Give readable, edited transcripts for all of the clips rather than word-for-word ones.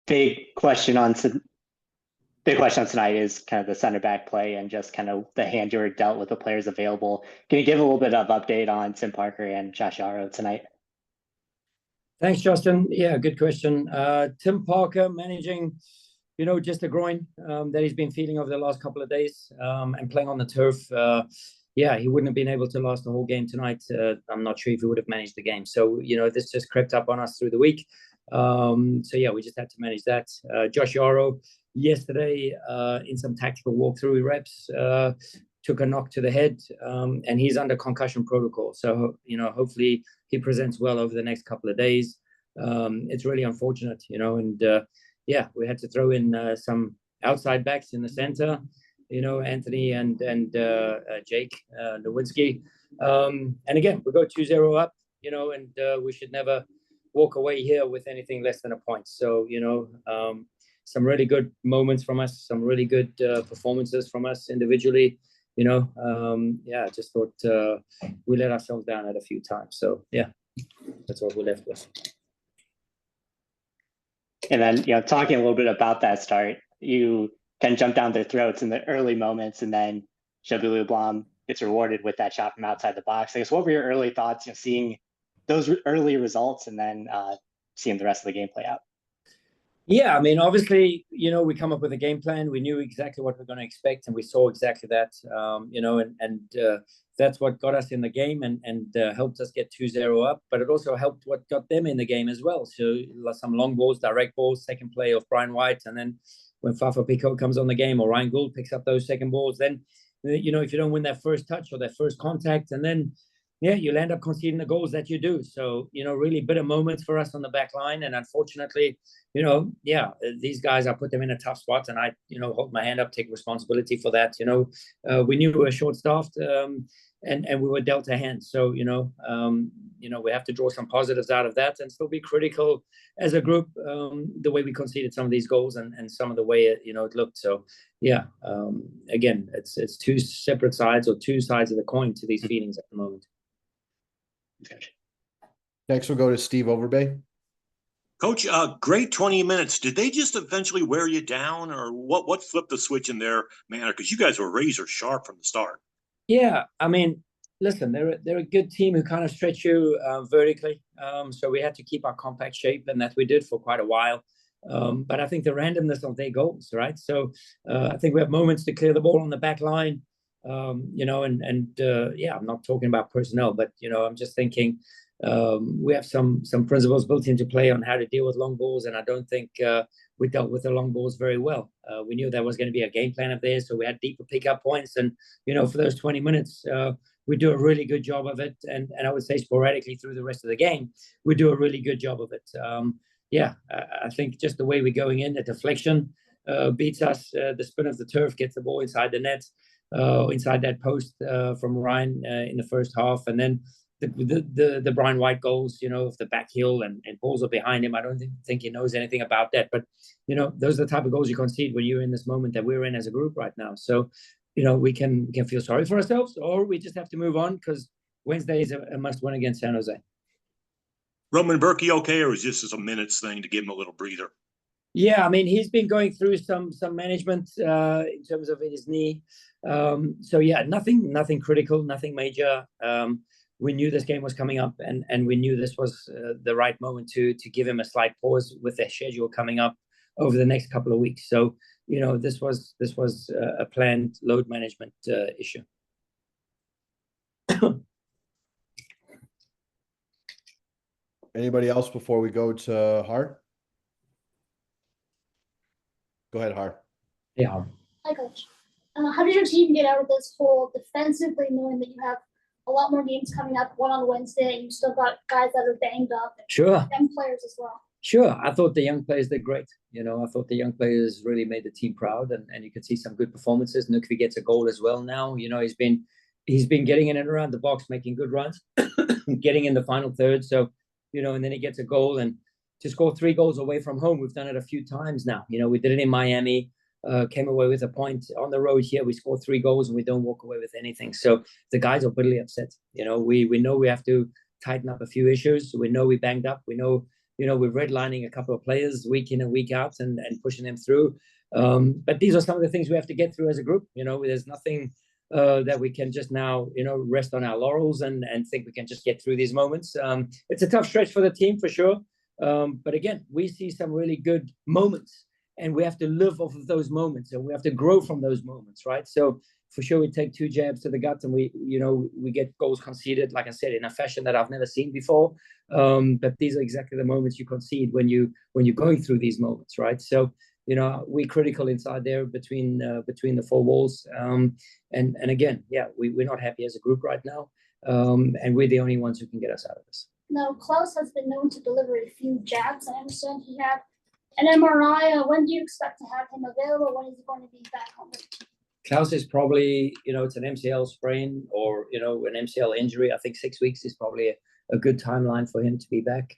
big question on to- big question on tonight is kind of the center back play and just kind of the hand you were dealt with the players available. Can you give a little bit of update on Tim Parker and Josh Yaro tonight? Thanks, Justin. Yeah, good question. Tim Parker managing, just a groin that he's been feeling over the last couple of days and playing on the turf. Yeah, he wouldn't have been able to last the whole game tonight. I'm not sure if he would have managed the game. So, this just crept up on us through the week. So, yeah, we just had to manage that. Josh Yaro, yesterday, in some tactical walkthrough reps, took a knock to the head, and he's under concussion protocol. So, hopefully he presents well over the next couple of days. It's really unfortunate, and yeah, we had to throw in some outside backs in the center, Anthony and Jake Nowinski. And again, we go 2-0 up, and we should never walk away here with anything less than a point. So, some really good moments from us, some really good performances from us individually. Yeah, I just thought we let ourselves down at a few times. So, yeah, that's what we're left with. And then, talking a little bit about that start, you can jump down their throats in the early moments, and then Shabili Blom gets rewarded with that shot from outside the box. I guess, what were your early thoughts, seeing those early results and then seeing the rest of the game play out? Yeah, I mean, obviously, we come up with a game plan. We knew exactly what we're going to expect, and we saw exactly that, and that's what got us in the game and helped us get 2-0 up. But it also helped what got them in the game as well. So some long balls, direct balls, second play of Brian White, and then when Fafa Pico comes on the game or Ryan Gould picks up those second balls, then, if you don't win that first touch or that first contact, and then, yeah, you'll end up conceding the goals that you do. So, really bitter moments for us on the back line. And unfortunately, yeah, these guys, I put them in a tough spot, and I, hold my hand up, take responsibility for that. We knew we were short-staffed, and we were dealt a hand. So, we have to draw some positives out of that and still be critical as a group, the way we conceded some of these goals and some of the way it looked. So, yeah, again, it's two separate sides or two sides of the coin to these feelings at the moment. Next, we'll go to Steve Overbay. Coach, great 20 minutes. Did they just eventually wear you down, or what flipped the switch in their manner? Because you guys were razor sharp from the start. Yeah, I mean, listen, they're a good team who kind of stretch you vertically. So we had to keep our compact shape, and that we did for quite a while. But I think the randomness of their goals, right? So I think we have moments to clear the ball on the back line. Yeah, I'm not talking about personnel, but I'm just thinking we have some principles built into play on how to deal with long balls, and I don't think we dealt with the long balls very well. We knew there was going to be a game plan of theirs, so we had deeper pickup points, and for those 20 minutes, we do a really good job of it, and I would say sporadically through the rest of the game, we do a really good job of it. Yeah, I think just the way we're going in, the deflection beats us, the spin of the turf gets the ball inside the net. Inside that post from Ryan in the first half, and then the Brian White goals, of the back heel and balls are behind him. I don't think he knows anything about that, but those are the type of goals you concede when you're in this moment that we're in as a group right now. So we can feel sorry for ourselves, or we just have to move on because Wednesday is a must-win against San Jose. Roman Berkey okay, or is this just a minutes thing to give him a little breather? Yeah, I mean, he's been going through some management in terms of his knee. So yeah, nothing critical, nothing major. We knew this game was coming up, and we knew this was the right moment to give him a slight pause with their schedule coming up over the next couple of weeks. So this was a planned load management issue. Anybody else before we go to Hart? Go ahead, Har. Yeah. Hi, Coach. How did your team get out of this hole defensively, knowing that you have a lot more games coming up, one on Wednesday, and you still got guys that are banged up? Sure. Young players as well. Sure. I thought the young players did great. I thought the young players really made the team proud, and you could see some good performances. Nökkvi gets a goal as well now. He's been getting in and around the box, making good runs, getting in the final third. So, and then he gets a goal, and to score 3 goals away from home, we've done it a few times now. We did it in Miami, came away with a point. On the road here, we scored 3 goals and we don't walk away with anything. So the guys are bitterly upset. We know we have to tighten up a few issues. We know we banged up. We know we're redlining a couple of players week in and week out and pushing them through. But these are some of the things we have to get through as a group. There's nothing that we can just now, rest on our laurels and think we can just get through these moments. It's a tough stretch for the team for sure. But again, we see some really good moments, and we have to live off of those moments, and we have to grow from those moments, right? So for sure, we take 2 jabs to the gut, and we get goals conceded, like I said, in a fashion that I've never seen before. But these are exactly the moments you concede when you're going through these moments, right? So we're critical inside there between the 4 walls. And again, we're not happy as a group right now, and we're the only ones who can get us out of this. Now, Klaus has been known to deliver a few jabs. I understand he had an MRI. When do you expect to have him available? When is he going to be back on the team? Klaus is probably, it's an MCL sprain or, an MCL injury. I think 6 weeks is probably a good timeline for him to be back.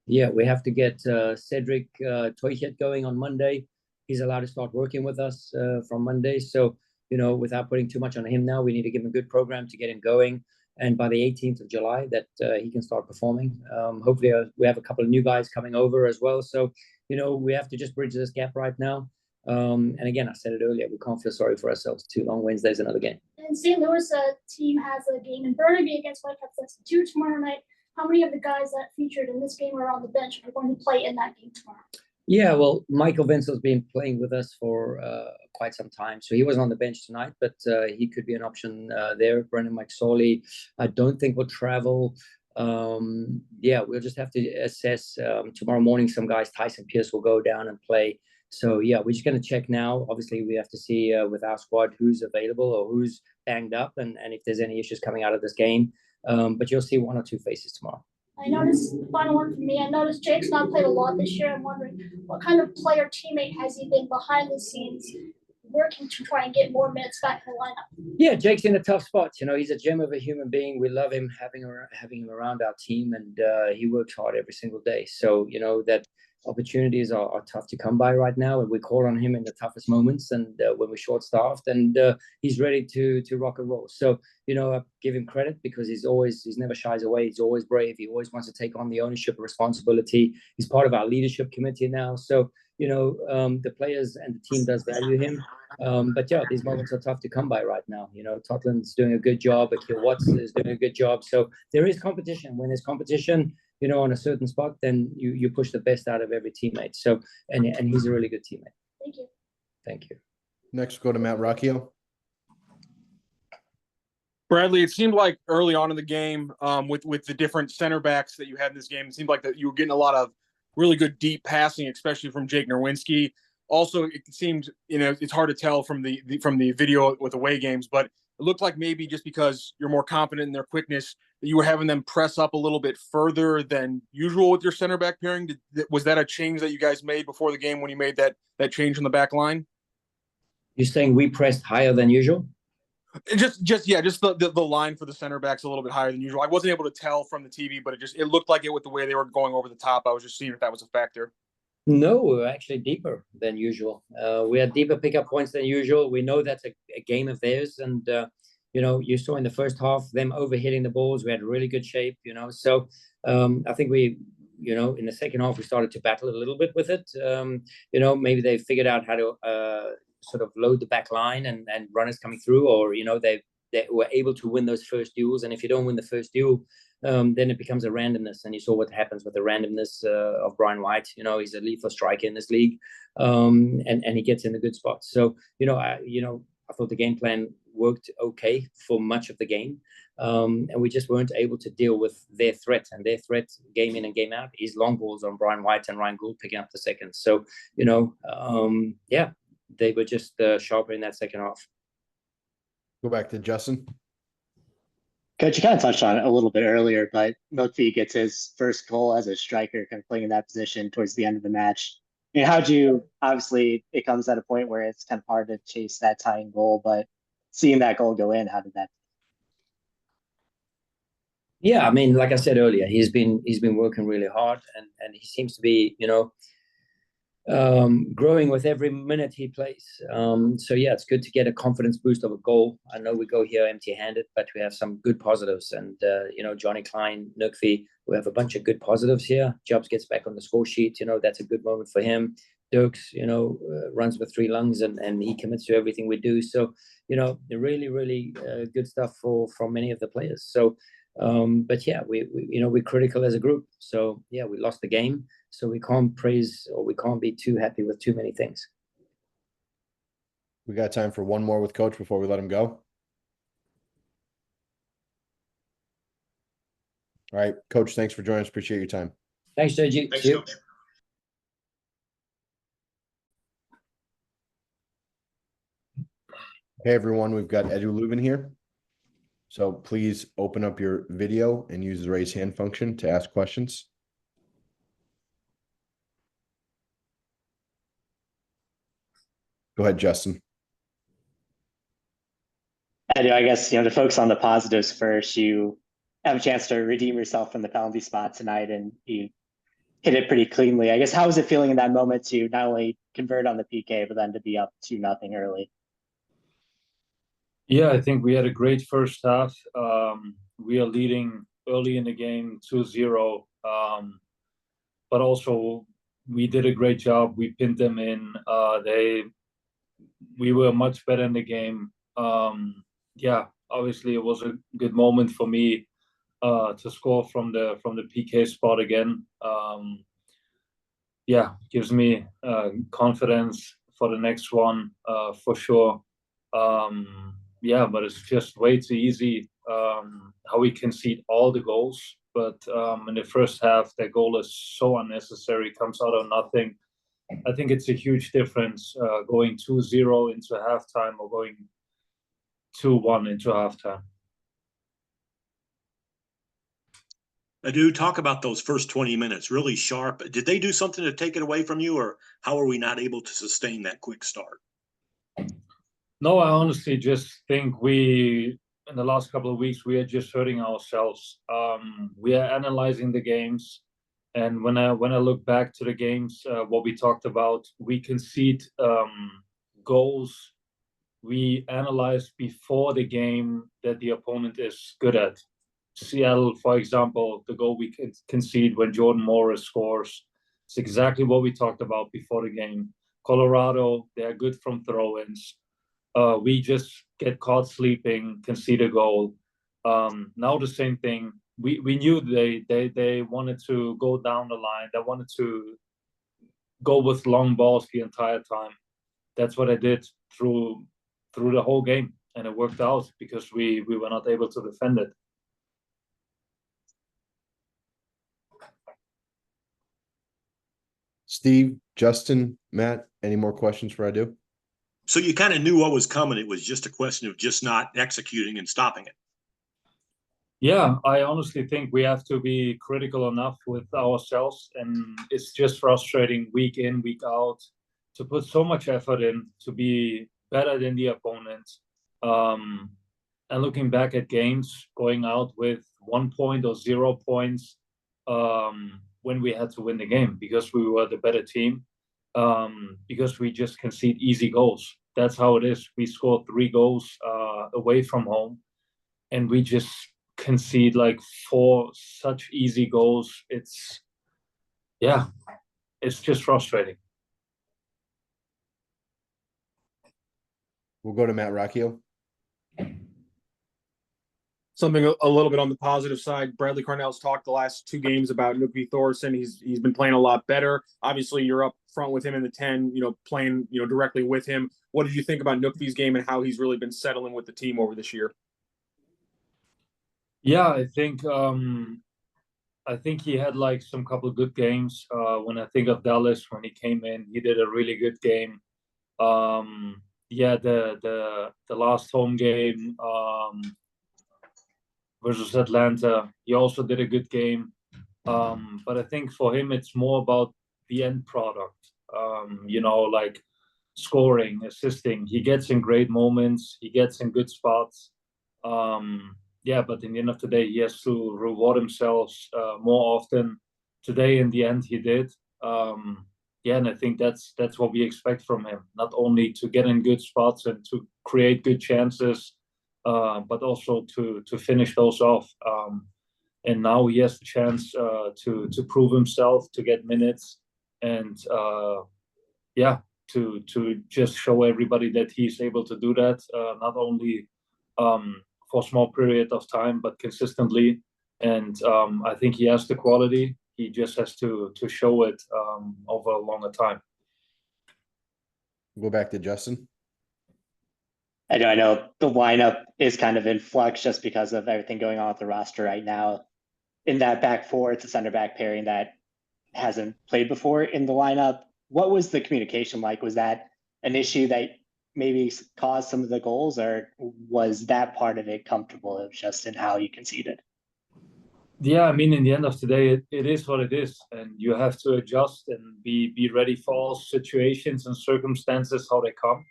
We have to get Cedric Toichet going on Monday. He's allowed to start working with us from Monday. So, without putting too much on him now, we need to give him a good program to get him going. And by the 18th of July, that he can start performing. Hopefully, we have a couple of new guys coming over as well. So, we have to just bridge this gap right now. And again, I said it earlier, we can't feel sorry for ourselves. 2 long Wednesdays, another game. And St. Louis team has a game in Burnaby against Whitecaps FC tomorrow night. How many of the guys that featured in this game are on the bench are going to play in that game tomorrow? Yeah, well, Michael Wenzel's been playing with us for quite some time. So he wasn't on the bench tonight, but he could be an option there. Brendan McSorley, I don't think will travel. We'll just have to assess tomorrow morning. Some guys, Tyson Pierce will go down and play. So, we're just going to check now. Obviously, we have to see with our squad who's available or who's banged up and if there's any issues coming out of this game. But you'll see 1 or 2 faces tomorrow. I noticed, the final one for me, I noticed Jake's not played a lot this year. I'm wondering what kind of player teammate has he been behind the scenes working to try and get more minutes back in the lineup? Yeah, Jake's in a tough spot. He's a gem of a human being. We love him, having him around our team, and he works hard every single day. So, that opportunities are tough to come by right now, and we call on him in the toughest moments and when we're short-staffed, and he's ready to rock and roll. So, I give him credit because he's never shies away. He's always brave. He always wants to take on the ownership and responsibility. He's part of our leadership committee now. So, the players and the team does value him. But these moments are tough to come by right now. Tottenham's doing a good job. Akil Watts is doing a good job. So there is competition. When there's competition, on a certain spot, then you push the best out of every teammate. So, and he's a really good teammate. Thank you. Thank you. Next, go to Matt Rocchio. Bradley, it seemed like early on in the game, with the different center backs that you had in this game, it seemed like that you were getting a lot of really good deep passing, especially from Jake Nerwinski. Also, it seemed, it's hard to tell from the video with away games, but it looked like maybe just because you're more confident in their quickness, that you were having them press up a little bit further than usual with your center back pairing. Was that a change that you guys made before the game when you made that change on the back line? You're saying we pressed higher than usual? Just the line for the center backs a little bit higher than usual. I wasn't able to tell from the TV, but it looked like it with the way they were going over the top. I was just seeing if that was a factor. No, we were actually deeper than usual. We had deeper pickup points than usual. We know that's a game of theirs. And, you saw in the first half them overhitting the balls. We had really good shape, So I think we, in the second half, we started to battle a little bit with it. Maybe they figured out how to sort of load the back line and runners coming through, or, they were able to win those first duels. And if you don't win the first duel, then it becomes a randomness. And you saw what happens with the randomness of Brian White. He's a lethal striker in this league, and he gets in the good spots. So, I thought the game plan worked okay for much of the game. And we just weren't able to deal with their threat. And their threat, game in and game out, is long balls on Brian White and Ryan Gould picking up the second. So, they were just sharper in that second half. Go back to Justin. Coach, you kind of touched on it a little bit earlier, but Nökkvi gets his first goal as a striker, kind of playing in that position towards the end of the match. Obviously it comes at a point where it's kind of hard to chase that tying goal, but seeing that goal go in, how did that? Yeah, I mean, like I said earlier, he's been working really hard, and he seems to be, growing with every minute he plays. So yeah, it's good to get a confidence boost of a goal. I know we go here empty-handed, but we have some good positives. And Johnny Klein, Nökkvi, we have a bunch of good positives here. Jobs gets back on the score sheet. That's a good moment for him. Dirks, runs with 3 lungs and he commits to everything we do. So, really, really good stuff from many of the players. So, but yeah, we're critical as a group. So yeah, we lost the game. So we can't praise or we can't be too happy with too many things. We got time for one more with Coach before we let him go. All right, Coach, thanks for joining us. Appreciate your time. Thanks, JG. Thanks, See you. Coach. Hey, everyone, we've got Löwen here. So please open up your video and use the raise hand function to ask questions. Go ahead, Justin. I guess, to focus on the positives first, you have a chance to redeem yourself from the penalty spot tonight and you hit it pretty cleanly. I guess, how was it feeling in that moment to not only convert on the PK, but then to be up 2-0 early? Yeah, I think we had a great first half. We are leading early in the game 2-0. But also we did a great job. We pinned them in. We were much better in the game. Obviously it was a good moment for me to score from the PK spot again. Gives me confidence for the next one for sure. But it's just way too easy how we concede all the goals. But in the first half, that goal is so unnecessary, comes out of nothing. I think it's a huge difference going 2-0 into halftime or going 2-1 into halftime. Eduard, talk about those first 20 minutes, really sharp. Did they do something to take it away from you, or how are we not able to sustain that quick start? No, I honestly just think in the last couple of weeks, we are just hurting ourselves. We are analyzing the games. And when I look back to the games, what we talked about, we concede goals we analyze before the game that the opponent is good at. Seattle, for example, the goal we concede when Jordan Morris scores, it's exactly what we talked about before the game. Colorado, they're good from throw-ins. We just get caught sleeping, concede a goal. Now the same thing. We knew they wanted to go down the line. They wanted to go with long balls the entire time. That's what I did through the whole game, and it worked out because we were not able to defend it. Steve, Justin, Matt, any more questions for Edu? So you kind of knew what was coming. It was just a question of just not executing and stopping it. Yeah, I honestly think we have to be critical enough with ourselves, and it's just frustrating week in, week out to put so much effort in to be better than the opponent. And looking back at games, going out with 1 point or 0 points when we had to win the game because we were the better team, because we just concede easy goals. That's how it is. We scored 3 goals away from home, and we just concede like 4 such easy goals. It's just frustrating. We'll go to Matt Rocchio. Something a little bit on the positive side. Bradley Carnell's talked the last 2 games about Nökkvi Thórisson. He's been playing a lot better. Obviously, you're up front with him in the 10, playing, directly with him. What did you think about Nökkvi's game and how he's really been settling with the team over this year? Yeah, I think he had like some couple of good games. When I think of Dallas, when he came in, he did a really good game. The last home game versus Atlanta, he also did a good game. But I think for him, it's more about the end product. Like scoring, assisting. He gets in great moments. He gets in good spots. But in the end of the day, he has to reward himself more often. Today, in the end, he did. and I think that's what we expect from him. Not only to get in good spots and to create good chances, but also to finish those off. And now he has the chance to prove himself, to get minutes, and to just show everybody that he's able to do that, not only for a small period of time, but consistently. And I think he has the quality. He just has to show it over a longer time. Go back to Justin. I know the lineup is kind of in flux just because of everything going on with the roster right now. In that back four, it's a center back pairing that hasn't played before in the lineup. What was the communication like? Was that an issue that maybe caused some of the goals, or was that part of it comfortable? It was just in how you conceded. Yeah, I mean, in the end of the day, it is what it is, and you have to adjust and be ready for all situations and circumstances how they come.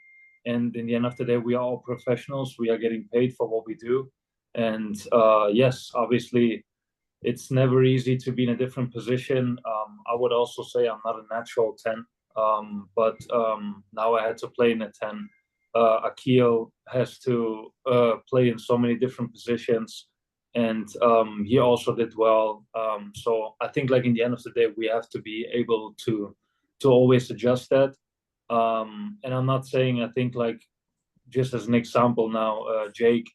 And in the end of the day, we are all professionals. We are getting paid for what we do, and yes, obviously, it's never easy to be in a different position. I would also say I'm not a natural 10, but now I had to play in a 10. Akil has to play in so many different positions, and he also did well. So I think, like, in the end of the day, we have to be able to always adjust that. And I'm not saying, I think, like, just as an example now, Jake,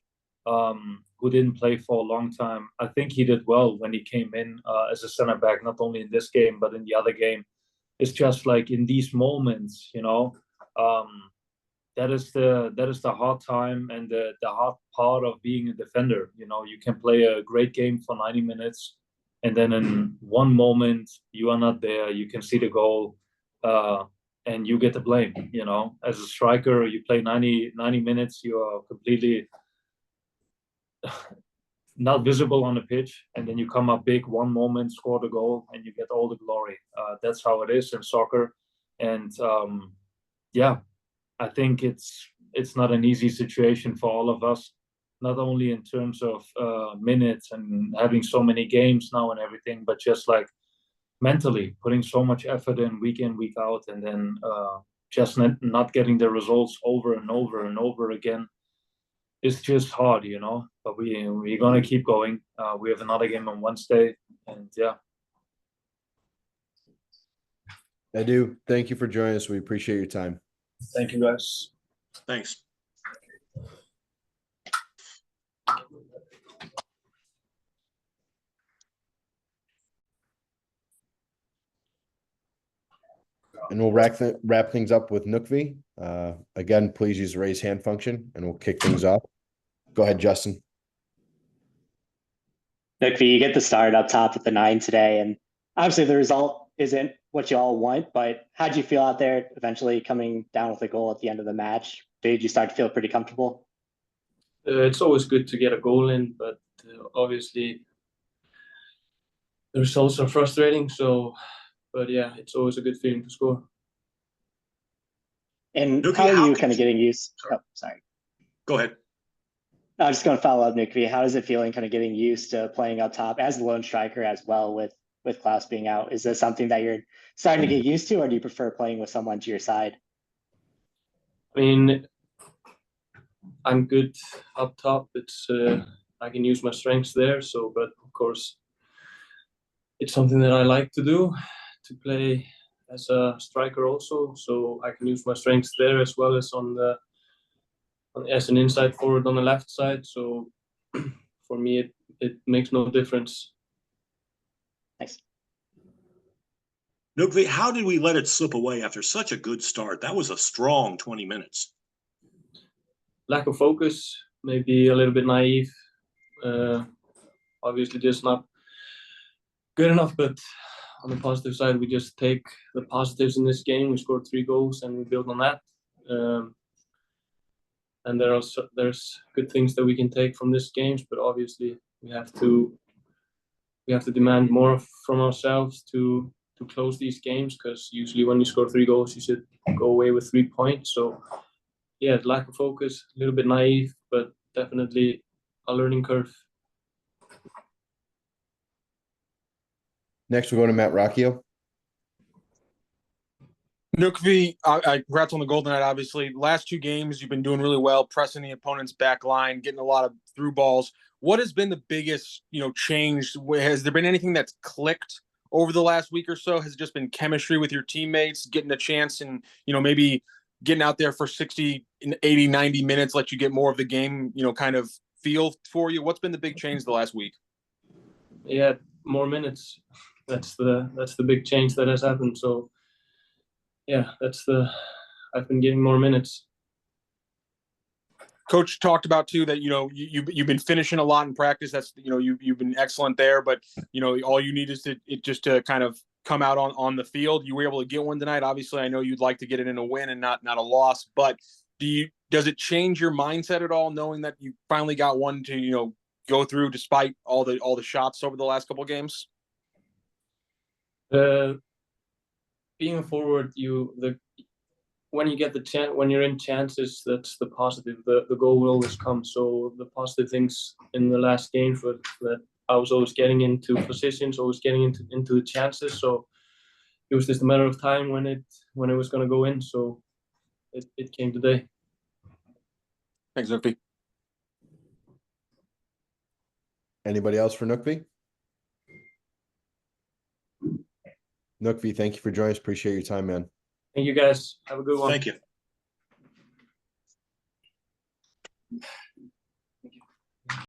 who didn't play for a long time, I think he did well when he came in as a center back, not only in this game, but in the other game. It's just like in these moments, that is the hard time and the hard part of being a defender. You can play a great game for 90 minutes, and then in one moment you are not there. You can see the goal, and you get the blame. As a striker, you play 90 minutes, you are completely not visible on the pitch, and then you come up big one moment, score the goal, and you get all the glory. That's how it is in soccer, and I think it's not an easy situation for all of us, not only in terms of minutes and having so many games now and everything, but just like mentally putting so much effort in, week out, and then just not getting the results over and over and over again. It's just hard, but we're going to keep going. We have another game on Wednesday, and yeah. I do. Thank you for joining us. We appreciate your time. Thank you, guys. Thanks. And we'll wrap things up with Nökkvi. Again, please use the raise hand function, and we'll kick things off. Go ahead, Justin. Nökkvi, you get the start up top with the 9 today, and obviously the result isn't what you all want, but how'd you feel out there eventually coming down with a goal at the end of the match? Did you start to feel pretty comfortable? It's always good to get a goal in, but obviously the results are frustrating. But yeah, it's always a good feeling to score. And Nökkvi, how are how you could kind of you- getting used? Oh, sorry. Go ahead. I was just going to follow up, Nökkvi. How is it feeling kind of getting used to playing up top as the lone striker as well with Klaus being out? Is this something that you're starting to get used to, or do you prefer playing with someone to your side? I mean, I'm good up top. It's I can use my strengths there. So, but of course, it's something that I like to do, to play as a striker also. So I can use my strengths there as well as as an inside forward on the left side. So for me, it makes no difference. Thanks. Nökkvi, how did we let it slip away after such a good start? That was a strong 20 minutes. Lack of focus, maybe a little bit naive. Obviously, just not good enough. But on the positive side, we just take the positives in this game. We scored 3 goals, and we build on that. And there's good things that we can take from this games, but obviously we have to demand more from ourselves to close these games, because usually when you score 3 goals, you should go away with 3 points. So yeah, lack of focus, a little bit naive, but definitely a learning curve. Next, we'll go to Matt Rocchio. Nökkvi, congrats on the Golden Knight, obviously. Last 2 games, you've been doing really well, pressing the opponent's back line, getting a lot of through balls. What has been the biggest, change? Has there been anything that's clicked over the last week or so? Has it just been chemistry with your teammates, getting a chance and, maybe getting out there for 60, 80, 90 minutes, let you get more of the game, kind of feel for you? What's been the big change the last week? Yeah, more minutes. That's the big change that has happened. So yeah, I've been getting more minutes. Coach talked about too that you've been finishing a lot in practice. That's you've been excellent there, but all you need is to kind of come out on the field. You were able to get one tonight. Obviously, I know you'd like to get it in a win and not a loss. But does it change your mindset at all, knowing that you finally got one to go through despite all the shots over the last couple of games? Being a forward, when you get the chance, when you're in chances, that's the positive. The goal will always come. So the positive things in the last game for that, I was always getting into positions, always getting into the chances. So it was just a matter of time when it was going to go in. So it came today. Thanks, Nökkvi. Anybody else for Nökkvi? Nökkvi, thank you for joining us. Appreciate your time, man. Thank you, guys. Have a good one. Thank you.